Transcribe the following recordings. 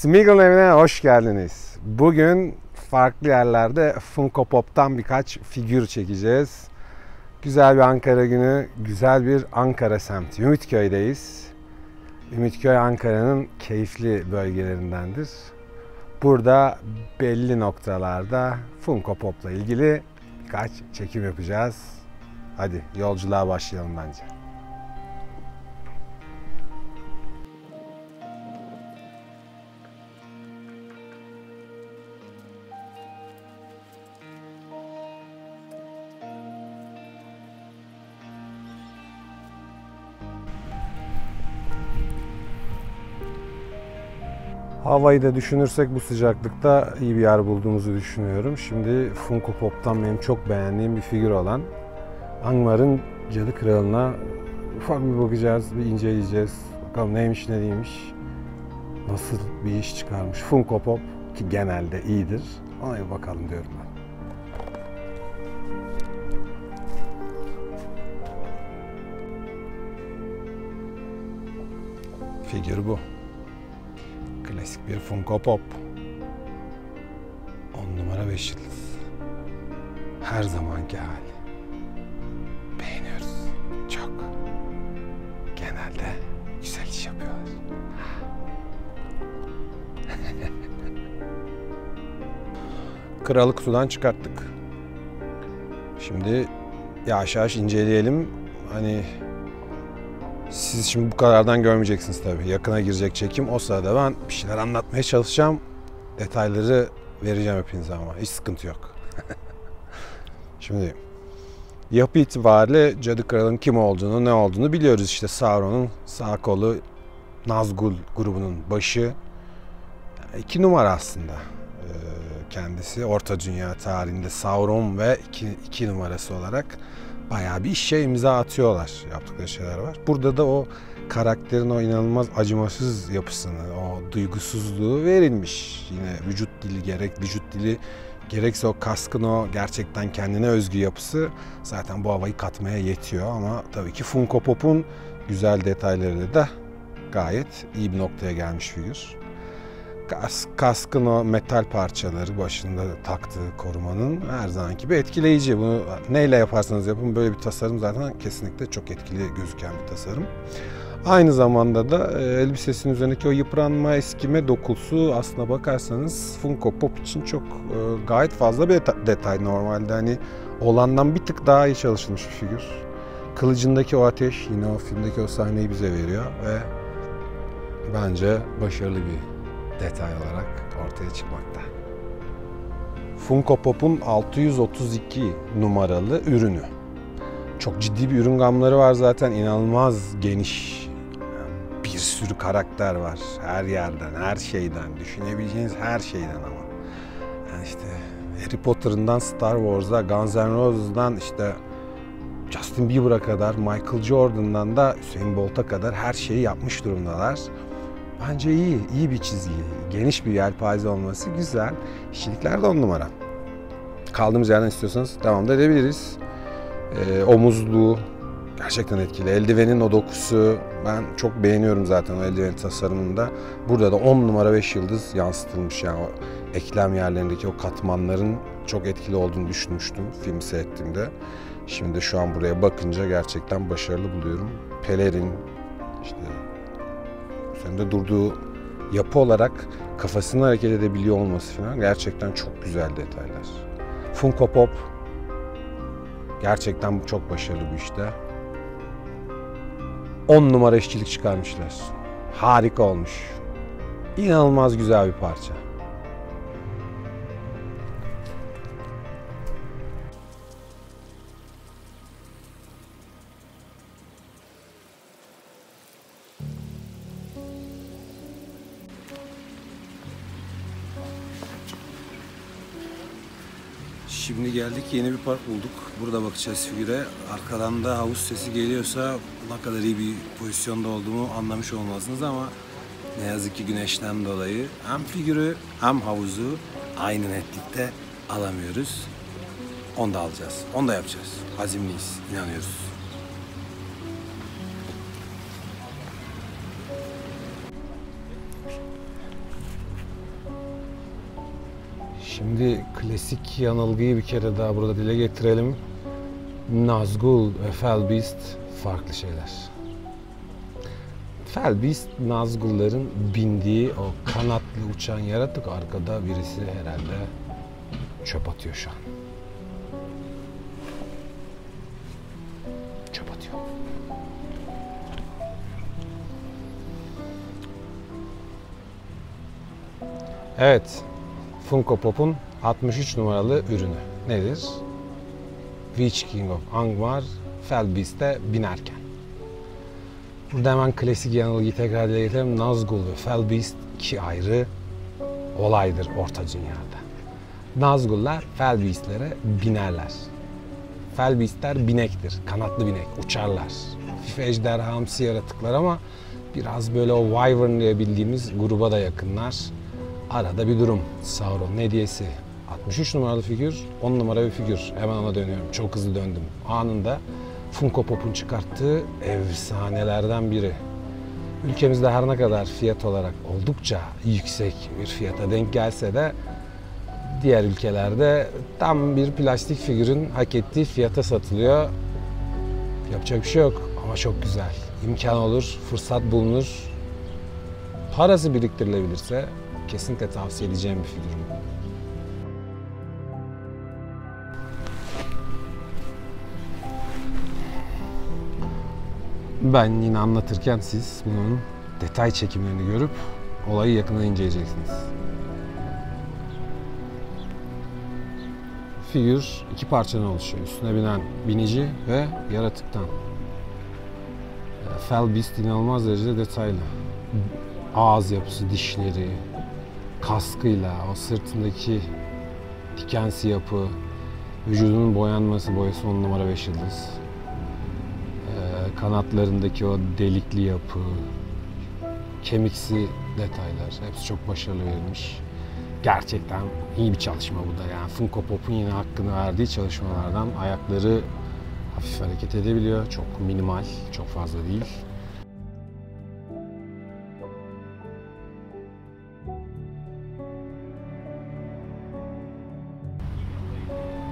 Smeagol'un evine hoş geldiniz. Bugün farklı yerlerde Funko Pop'tan birkaç figür çekeceğiz. Güzel bir Ankara günü, güzel bir Ankara semti. Ümitköy'deyiz. Ümitköy Ankara'nın keyifli bölgelerindendir. Burada belli noktalarda Funko Pop'la ilgili birkaç çekim yapacağız. Hadi yolculuğa başlayalım bence. Havayı da düşünürsek bu sıcaklıkta iyi bir yer bulduğumuzu düşünüyorum. Şimdi Funko Pop'tan benim çok beğendiğim bir figür olan Angmar'ın Cadı Kralı'na ufak bir bakacağız, bir inceleyeceğiz. Bakalım neymiş ne değilmiş, nasıl bir iş çıkarmış Funko Pop ki genelde iyidir. Ona bir bakalım diyorum ben. Figür bu. Klasik bir Funko Pop. 10 numara 5 yıldız. Her zamanki hali. Beğeniyoruz. Çok. Genelde güzel iş yapıyorlar. Kralı kutudan çıkarttık. Şimdi yavaş yavaş inceleyelim. Hani siz şimdi bu kadardan görmeyeceksiniz tabii. Yakına girecek çekim. O sırada ben bir şeyler anlatmaya çalışacağım. Detayları vereceğim hepinize ama hiç sıkıntı yok. Şimdi yapı itibariyle Cadı Kralı'nın kim olduğunu, ne olduğunu biliyoruz. İşte Sauron'un sağ kolu, Nazgûl grubunun başı. 2 numara aslında kendisi. Orta Dünya tarihinde Sauron ve 2 numarası olarak bayağı bir işe imza atıyorlar. Yaptıkları şeyler var. Burada da o karakterin o inanılmaz acımasız yapısını, o duygusuzluğu verilmiş. Yine vücut dili gerekse o kaskın o gerçekten kendine özgü yapısı zaten bu havayı katmaya yetiyor. Ama tabii ki Funko Pop'un güzel detaylarıyla da gayet iyi bir noktaya gelmiş figür. Kaskın o metal parçaları başında taktığı korumanın her zamanki bir etkileyici. Bunu neyle yaparsanız yapın böyle bir tasarım zaten kesinlikle çok etkili gözüken bir tasarım. Aynı zamanda da elbisesinin üzerindeki o yıpranma, eskime dokusu aslına bakarsanız Funko Pop için çok gayet fazla bir detay. Normalde hani olandan bir tık daha iyi çalışılmış bir figür. Kılıcındaki o ateş yine o filmdeki o sahneyi bize veriyor ve bence başarılı bir detay olarak ortaya çıkmakta. Funko Pop'un 632 numaralı ürünü. Çok ciddi bir ürün gamları var zaten. İnanılmaz geniş. Bir sürü karakter var. Her yerden, her şeyden. Düşünebileceğiniz her şeyden ama. Yani işte Harry Potter'ından Star Wars'a, Guns N' Roses'dan işte Justin Bieber'a kadar, Michael Jordan'dan da Usain Bolt'a kadar her şeyi yapmış durumdalar. Bence iyi bir çizgi. Geniş bir yelpaze olması güzel. İşçilikler de 10 numara. Kaldığımız yerden istiyorsanız devam da edebiliriz. Omuzluğu gerçekten etkili. Eldivenin o dokusu ben çok beğeniyorum zaten o eldivenin tasarımında. Burada da 10 numara 5 yıldız yansıtılmış. Yani o eklem yerlerindeki o katmanların çok etkili olduğunu düşünmüştüm filmi seyrettiğimde. Şimdi şu an buraya bakınca gerçekten başarılı buluyorum. Pelerin işte üzerinde durduğu yapı olarak kafasını hareket edebiliyor olması falan gerçekten çok güzel detaylar. Funko Pop gerçekten çok başarılı bu işte. 10 numara işçilik çıkarmışlar. Harika olmuş. İnanılmaz güzel bir parça. Şimdi geldik, yeni bir park bulduk. Burada bakacağız figüre. Arkadan da havuz sesi geliyorsa ne kadar iyi bir pozisyonda olduğumu anlamış olmalısınız ama ne yazık ki güneşten dolayı hem figürü hem havuzu aynı netlikte alamıyoruz. Onu da alacağız. Onu da yapacağız. Azimliyiz. İnanıyoruz. Şimdi klasik yanılgıyı bir kere daha burada dile getirelim. Nazgul ve Felbeast farklı şeyler. Felbeast, Nazgulların bindiği o kanatlı uçan yaratık, arkada birisi herhalde çöp atıyor şu an. Çöp atıyor. Evet, Funko Pop'un 63 numaralı ürünü nedir? Witch King of Angmar, Felbeast'e binerken. Burada hemen klasik yanılgıyı tekrar dile getirelim. Nazgul ve Felbeast iki ayrı olaydır Orta Dünya'da. Nazgullar Felbeast'lere binerler. Felbeast'ler binektir, kanatlı binek, uçarlar. Hafif ejderhamsı yaratıklar ama biraz böyle o Wyvern diye bildiğimiz gruba da yakınlar. Arada bir durum. Sauron hediyesi. 63 numaralı figür, 10 numara bir figür. Hemen ona dönüyorum. Çok hızlı döndüm. Anında Funko Pop'un çıkarttığı efsanelerden biri. Ülkemizde her ne kadar fiyat olarak oldukça yüksek bir fiyata denk gelse de diğer ülkelerde tam bir plastik figürün hak ettiği fiyata satılıyor. Yapacak bir şey yok ama çok güzel. İmkan olur, fırsat bulunur. Parası biriktirilebilirse kesinlikle tavsiye edeceğim bir figür bu. Ben yine anlatırken siz bunun detay çekimlerini görüp olayı yakından inceleyeceksiniz. Figür iki parçadan oluşuyor. Üstüne binen binici ve yaratıktan. Felbeast inanılmaz derecede detaylı. Ağız yapısı, dişleri, kaskıyla, o sırtındaki dikensi yapı, vücudunun boyası 10 numara 5 yıldız. Kanatlarındaki o delikli yapı, kemiksi detaylar, hepsi çok başarılı verilmiş. Gerçekten iyi bir çalışma bu da. Yani Funko Pop'un yine hakkını verdiği çalışmalardan. Ayakları hafif hareket edebiliyor. Çok minimal, çok fazla değil.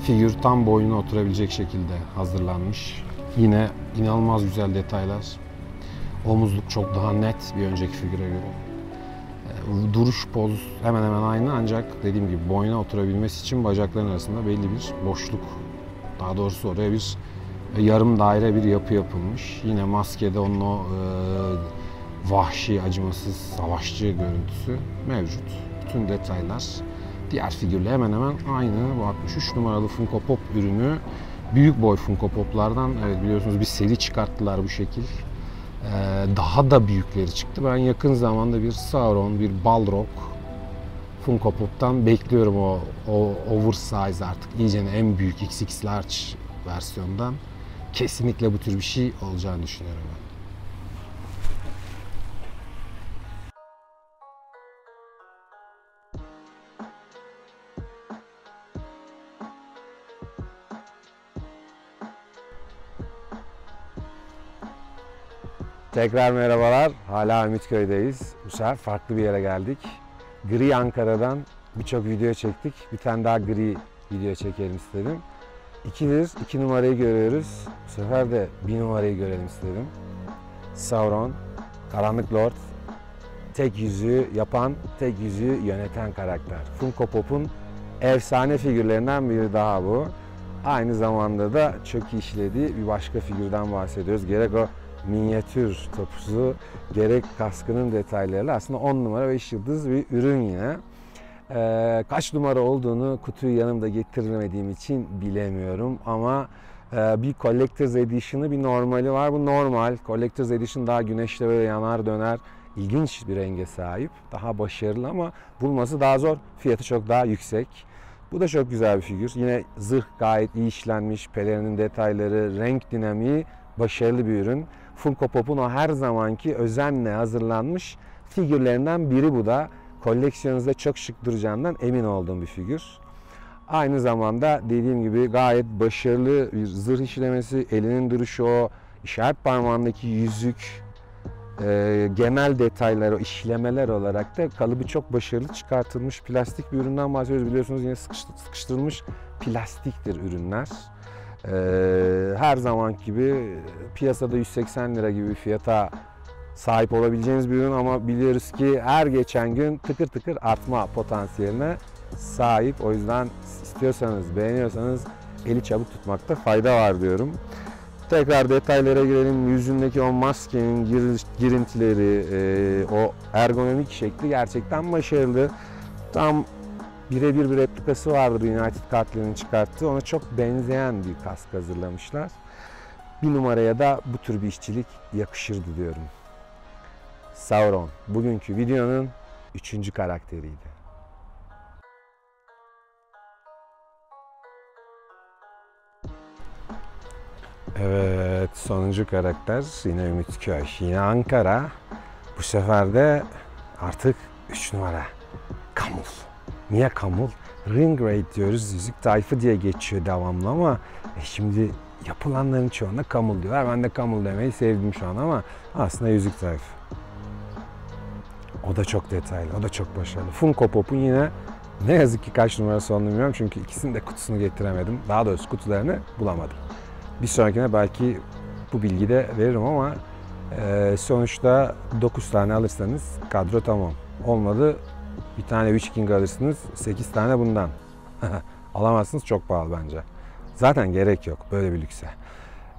Figür tam boynuna oturabilecek şekilde hazırlanmış. Yine inanılmaz güzel detaylar. Omuzluk çok daha net bir önceki figüre göre. Duruş, poz hemen hemen aynı, ancak dediğim gibi boyuna oturabilmesi için bacakların arasında belli bir boşluk. Daha doğrusu oraya bir yarım daire bir yapı yapılmış. Yine maskede onun o vahşi, acımasız, savaşçı görüntüsü mevcut. Bütün detaylar diğer figürle hemen hemen aynı. Bu 63 numaralı Funko Pop ürünü büyük boy Funko Pop'lardan, evet biliyorsunuz bir seri çıkarttılar bu şekil. Daha da büyükleri çıktı. Ben yakın zamanda bir Sauron, bir Balrog Funko Pop'tan bekliyorum o oversize, artık iyice en büyük XX large versiyondan. Kesinlikle bu tür bir şey olacağını düşünüyorum ben. Tekrar merhabalar. Hala Ümitköy'deyiz. Bu sefer farklı bir yere geldik. Gri Ankara'dan birçok video çektik. Bir tane daha gri video çekelim istedim. 2 numarayı görüyoruz. Bu sefer de 1 numarayı görelim istedim. Sauron, Karanlık Lord, tek yüzüğü yapan, tek yüzüğü yöneten karakter. Funko Pop'un efsane figürlerinden biri daha bu. Aynı zamanda da çok iyi işlediği bir başka figürden bahsediyoruz. Gerek o minyatür topuzu, gerek kaskının detaylarıyla aslında 10 numara 5 yıldız bir ürün yine. Kaç numara olduğunu kutuyu yanımda getirmediğim için bilemiyorum ama bir Collector's Edition'ı, bir normali var. Bu normal. Collector's Edition daha güneşte böyle yanar döner, ilginç bir renge sahip. Daha başarılı ama bulması daha zor. Fiyatı çok daha yüksek. Bu da çok güzel bir figür. Yine zırh gayet iyi işlenmiş. Pelerinin detayları, renk dinamiği başarılı bir ürün. Funko Pop'un o her zamanki özenle hazırlanmış figürlerinden biri bu da. Koleksiyonunuzda çok şık duracağından emin olduğum bir figür. Aynı zamanda dediğim gibi gayet başarılı bir zırh işlemesi, elinin duruşu, o işaret parmağındaki yüzük genel detayları, işlemeler olarak da kalıbı çok başarılı çıkartılmış plastik bir üründen bahsediyoruz. Biliyorsunuz yine sıkıştırılmış plastiktir ürünler. Her zaman gibi piyasada 180 lira gibi bir fiyata sahip olabileceğiniz bir ürün ama biliyoruz ki her geçen gün tıkır tıkır artma potansiyeline sahip. O yüzden istiyorsanız, beğeniyorsanız eli çabuk tutmakta fayda var diyorum. Tekrar detaylara girelim. Yüzündeki o maskenin girintileri, o ergonomik şekli gerçekten başarılı. Tam birebir bir replikası vardır United Kartlar'ın çıkarttığı. Ona çok benzeyen bir kask hazırlamışlar. Bir numaraya da bu tür bir işçilik yakışırdı diyorum. Sauron bugünkü videonun 3. karakteriydi. Evet, sonuncu karakter yine Ümitköy, yine Ankara. Bu sefer de artık 3 numara. Kamul. Niye Kamul? Ringrate diyoruz, yüzük tayfı diye geçiyor devamlı ama şimdi yapılanların çoğuna Kamul diyorlar. Ben de Kamul demeyi sevdim şu an ama aslında yüzük tayfı. O da çok detaylı, o da çok başarılı. Funko Pop'un yine ne yazık ki kaç numarası olduğunu bilmiyorum çünkü ikisinin de kutusunu getiremedim. Daha doğrusu kutularını bulamadım. Bir sonrakine belki bu bilgiyi de veririm ama sonuçta 9 tane alırsanız kadro tamam. Olmadı bir tane Witch King alırsınız, 8 tane bundan. Alamazsınız, çok pahalı bence. Zaten gerek yok böyle bir lükse.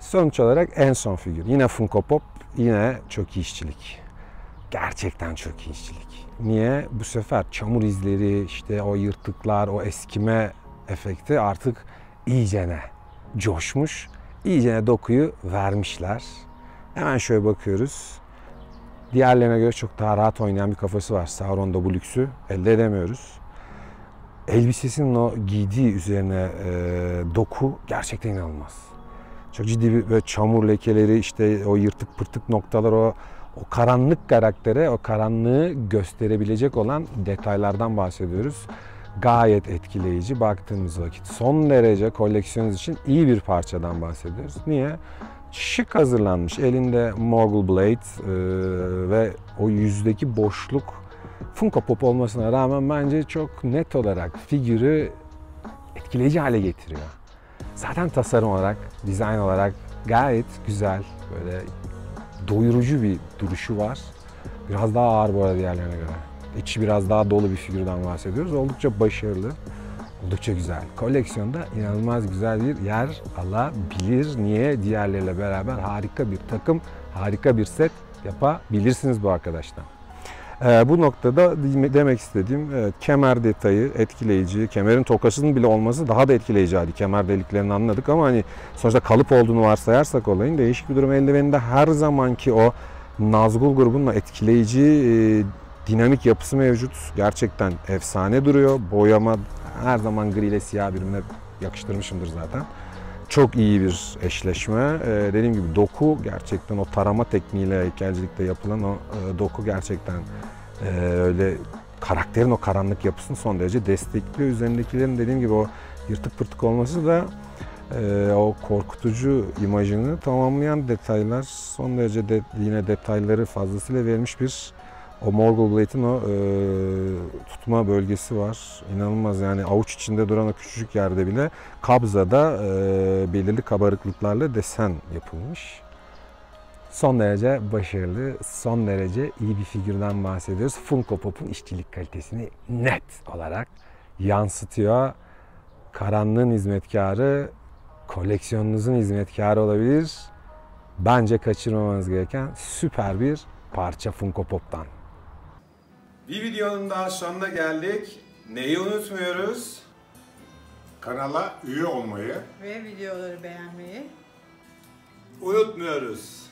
Sonuç olarak en son figür. Yine Funko Pop, yine çok iyi işçilik. Gerçekten çok iyi işçilik. Niye? Bu sefer çamur izleri, işte o yırtıklar, o eskime efekti artık iyicene coşmuş. İyicene dokuyu vermişler. Hemen şöyle bakıyoruz. Diğerlerine göre çok daha rahat oynayan bir kafası var. Sauron'da bu lüksü elde edemiyoruz. Elbisesinin o giydiği üzerine doku gerçekten inanılmaz. Çok ciddi bir böyle çamur lekeleri, işte o yırtık pırtık noktalar, o karanlık karaktere, o karanlığı gösterebilecek olan detaylardan bahsediyoruz. Gayet etkileyici baktığımız vakit. Son derece koleksiyonunuz için iyi bir parçadan bahsediyoruz. Niye? Şık hazırlanmış. Elinde Morgul Blade ve o yüzdeki boşluk Funko Pop olmasına rağmen bence çok net olarak figürü etkileyici hale getiriyor. Zaten tasarım olarak, dizayn olarak gayet güzel, böyle doyurucu bir duruşu var. Biraz daha ağır bu arada diğerlerine göre. İçi biraz daha dolu bir figürden bahsediyoruz. Oldukça başarılı, oldukça güzel. Koleksiyonda inanılmaz güzel bir yer alabilir. Niye? Diğerleriyle beraber harika bir takım, harika bir set yapabilirsiniz bu arkadaştan. Bu noktada demek istediğim kemer detayı etkileyici. Kemerin tokasının bile olması daha da etkileyici hali. Kemer deliklerini anladık ama hani sonuçta kalıp olduğunu varsayarsak olayın değişik bir durum. Eldiveninde her zamanki o Nazgul grubunun etkileyici dinamik yapısı mevcut. Gerçekten efsane duruyor. Boyama her zaman gri ile siyah birbirine yakıştırmışımdır zaten. Çok iyi bir eşleşme. Dediğim gibi doku gerçekten o tarama tekniğiyle heykelcilikte yapılan o doku gerçekten öyle karakterin o karanlık yapısını son derece destekliyor. Üzerindekilerin dediğim gibi o yırtık pırtık olması da o korkutucu imajını tamamlayan detaylar. Son derece yine detayları fazlasıyla verilmiş bir o Morgul Blade'in o tutma bölgesi var. İnanılmaz yani avuç içinde duran o küçücük yerde bile kabzada belirli kabarıklıklarla desen yapılmış. Son derece başarılı, son derece iyi bir figürden bahsediyoruz. Funko Pop'un işçilik kalitesini net olarak yansıtıyor. Karanlığın hizmetkarı, koleksiyonunuzun hizmetkarı olabilir. Bence kaçırmamanız gereken süper bir parça Funko Pop'tan. Bir videonun daha sonuna geldik. Neyi unutmuyoruz? Kanala üye olmayı ve videoları beğenmeyi Unutmuyoruz.